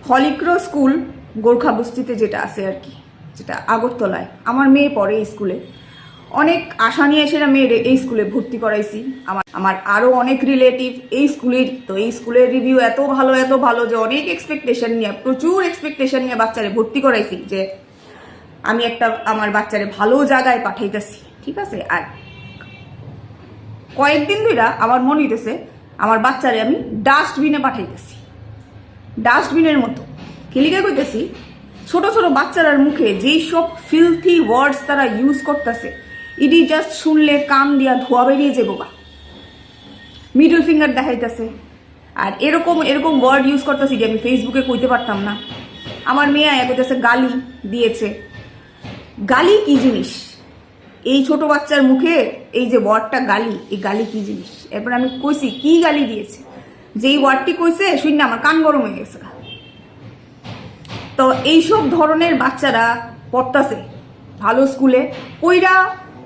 Holy Cross school Gorkha বস্তিতে যেটা আছে আর কি, যেটা আগরতলায়। আমার মেয়ে পড়ে এই স্কুলে। অনেক আশা নিয়ে এসে মেয়ের এই স্কুলে ভর্তি করাইছি। আমার আরও অনেক রিলেটিভ এই স্কুলের। তো এই স্কুলের রিভিউ এত ভালো যে অনেক এক্সপেকটেশন নিয়ে, প্রচুর এক্সপেকটেশন নিয়ে বাচ্চারে ভর্তি করাইছি যে আমি একটা আমার বাচ্চারে ভালো জায়গায় পাঠাইতেছি। ঠিক আছে, আর কয়েকদিন ধরে আমার মনে হইতেছে আমার বাচ্চারে আমি ডাস্টবিনে পাঠাইতেছি, ডাস্টবিনের মতো। খেলিকা কইতেছি, ছোট ছোট বাচ্চারার মুখে যেই সব ফিলথি ওয়ার্ডস তারা ইউজ করতেছে, ইডি জাস্ট শুনলে কান দিয়া ধোয়া বেরিয়ে যাবো বা। মিডল ফিঙ্গার দেখাইতেছে, আর এরকম ওয়ার্ড ইউজ করতেছি যে আমি ফেসবুকে কইতে পারতাম না। আমার মেয়ে কইতেছে গালি দিয়েছে। গালি কি জিনিস? এই ছোট বাচ্চার মুখে এই যে ওয়ার্ডটা গালি, এই গালি কি জিনিস? এরপর আমি কইছি কি গালি দিয়েছে, যেই ওয়ার্ডটি কইছে শুনে আমার কান গরম হয়ে গেছে। তো এইসব ধরনের বাচ্চারা পড়তেছে ভালো স্কুলে, ওইরা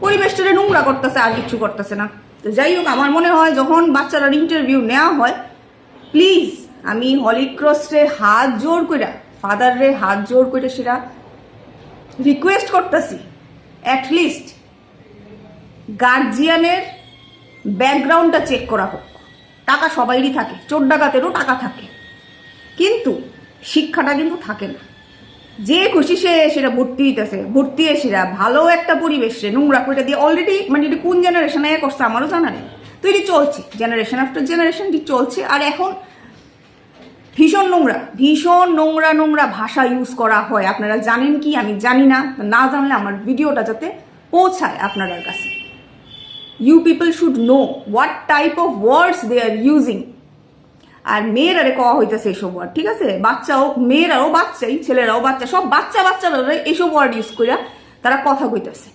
পরিবেশটারে নোংরা করতেছে, আর কিছু করতেছে না। তো যাই হোক, আমার মনে হয় যখন বাচ্চারার ইন্টারভিউ নেওয়া হয়, প্লিজ আমি হলিক্রসে হাত জোর করে, ফাদাররে হাত জোর করে সেটা রিকোয়েস্ট করতেছি, অ্যাটলিস্ট গার্জিয়ানের ব্যাকগ্রাউন্ডটা চেক করা হোক। টাকা সবাইরই থাকে, চোর ডাকাতেরও টাকা থাকে, কিন্তু শিক্ষাটা কিন্তু থাকে না। যে খুশি সে সেটা ভর্তি হইতেছে, ভর্তি সেটা ভালো একটা পরিবেশে নোংরা করে দিয়ে অলরেডি, মানে এটি কোন জেনারেশনে করছে আমারও জানা নেই। তো এটি চলছে, জেনারেশন আফটার জেনারেশন এটি চলছে। আর এখন ভীষণ নোংরা ভাষা ইউজ করা হয়। আপনারা জানেন কি? আমি জানি না, না জানলে আমার ভিডিওটা যাতে পৌঁছায় আপনাদের কাছে। You people should know what type of words they are using. আর মেয়েরারে কওয়া হইতেছে এইসব ওয়ার্ড, ঠিক আছে? বাচ্চাও, মেয়েরাও বাচ্চাই, ছেলেরাও বাচ্চা, সব বাচ্চারা এইসব ওয়ার্ড ইউজ করিয়া তারা কথা কইতেছে।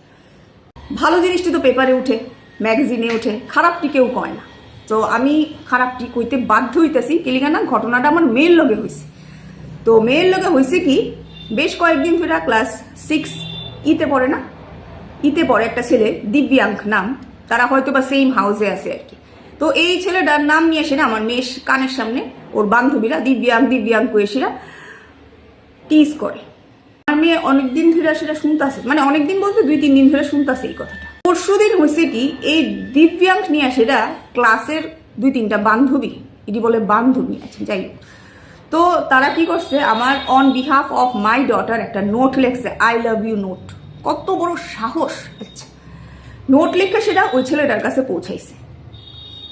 ভালো জিনিসটি তো পেপারে উঠে, ম্যাগাজিনে উঠে, খারাপটি কেউ কয় না। তো আমি খারাপটি কইতে বাধ্য হইতেছি। কেলিগানা ঘটনাটা আমার মেয়ের লগে হয়েছে। তো মেয়ের লগে হয়েছে কি, বেশ কয়েকদিন ধরে ক্লাস 6 ইতে পড়ে না, ইতে পড়ে একটা ছেলে, দিব্যাঙ্ক নাম, তারা হয়তো বা সেম হাউসে আছে আর কি। তো এই ছেলেটার নাম নিয়ে এসে না আমার মেয়ের কানের সামনে ওর বান্ধবীরা দিব্যাঙ্ক এসেরা টিজ করে। আমার মেয়ে অনেকদিন ধরে সেটা শুনতেছে, মানে অনেকদিন বলতে 2-3 দিন ধরে শুনতেছে এই কথাটা। পরশুদিন হয়েছে কি, এই দিব্যাঙ্ক নিয়ে সেটা ক্লাসের 2-3টা বান্ধবী, এটি বলে বান্ধবী আছে, যাই হোক। তো তারা কি করছে, আমার on behalf of my daughter একটা নোট লেখছে, আই লাভ ইউ নোট। কত বড় সাহস! আচ্ছা, নোট লেখা সেটা ওই ছেলেটার কাছে পৌঁছাইছে,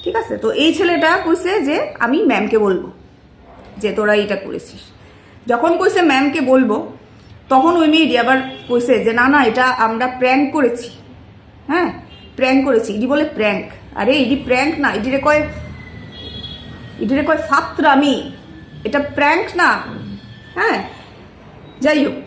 ঠিক আছে? তো এই ছেলেটা কইছে যে আমি ম্যামকে বলবো যে তোরা এটা করেছিস। যখন কইছে ম্যামকে বলবো, তখন ওই মেয়েটি আবার কইছে যে না এটা আমরা প্র্যাঙ্ক করেছি। হ্যাঁ, প্র্যাঙ্ক করেছি। এটি বলে প্র্যাঙ্ক। আরে এটি প্র্যাঙ্ক না, এটিরে কয় ফাত্রামি, এটা প্র্যাঙ্ক না। হ্যাঁ, যাই হোক।